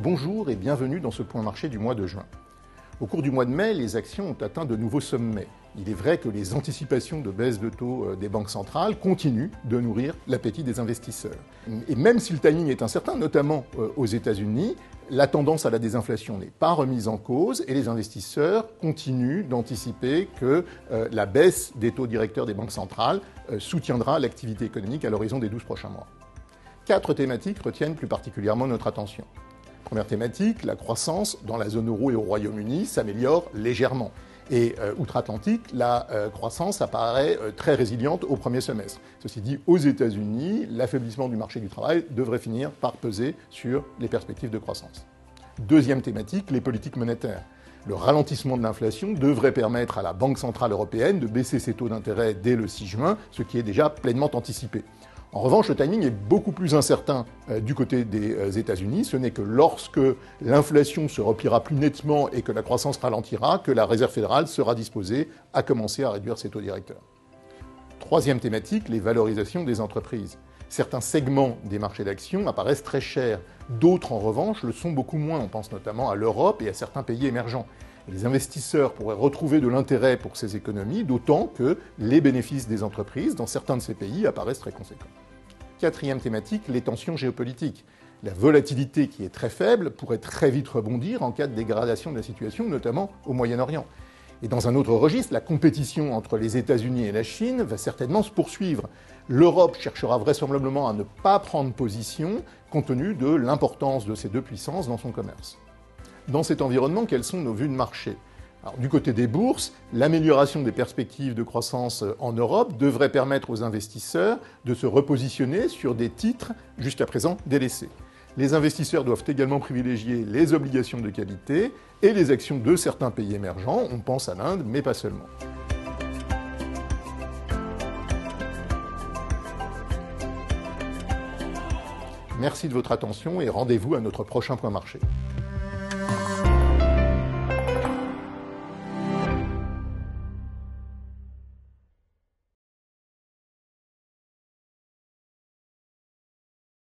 Bonjour et bienvenue dans ce point marché du mois de juin. Au cours du mois de mai, les actions ont atteint de nouveaux sommets. Il est vrai que les anticipations de baisse de taux des banques centrales continuent de nourrir l'appétit des investisseurs. Et même si le timing est incertain, notamment aux États-Unis, la tendance à la désinflation n'est pas remise en cause et les investisseurs continuent d'anticiper que la baisse des taux directeurs des banques centrales soutiendra l'activité économique à l'horizon des 12 prochains mois. 4 thématiques retiennent plus particulièrement notre attention. Première thématique, la croissance dans la zone euro et au Royaume-Uni s'améliore légèrement. Et outre-Atlantique, la croissance apparaît très résiliente au premier semestre. Ceci dit, aux États-Unis, l'affaiblissement du marché du travail devrait finir par peser sur les perspectives de croissance. Deuxième thématique, les politiques monétaires. Le ralentissement de l'inflation devrait permettre à la Banque centrale européenne de baisser ses taux d'intérêt dès le 6 juin, ce qui est déjà pleinement anticipé. En revanche, le timing est beaucoup plus incertain du côté des États-Unis. Ce n'est que lorsque l'inflation se repliera plus nettement et que la croissance ralentira que la Réserve fédérale sera disposée à commencer à réduire ses taux directeurs. Troisième thématique, les valorisations des entreprises. Certains segments des marchés d'actions apparaissent très chers. D'autres, en revanche, le sont beaucoup moins. On pense notamment à l'Europe et à certains pays émergents. Les investisseurs pourraient retrouver de l'intérêt pour ces économies, d'autant que les bénéfices des entreprises dans certains de ces pays apparaissent très conséquents. Quatrième thématique, les tensions géopolitiques. La volatilité qui est très faible pourrait très vite rebondir en cas de dégradation de la situation, notamment au Moyen-Orient. Et dans un autre registre, la compétition entre les États-Unis et la Chine va certainement se poursuivre. L'Europe cherchera vraisemblablement à ne pas prendre position compte tenu de l'importance de ces deux puissances dans son commerce. Dans cet environnement, quelles sont nos vues de marché ? Alors, du côté des bourses, l'amélioration des perspectives de croissance en Europe devrait permettre aux investisseurs de se repositionner sur des titres jusqu'à présent délaissés. Les investisseurs doivent également privilégier les obligations de qualité et les actions de certains pays émergents. On pense à l'Inde, mais pas seulement. Merci de votre attention et rendez-vous à notre prochain point marché.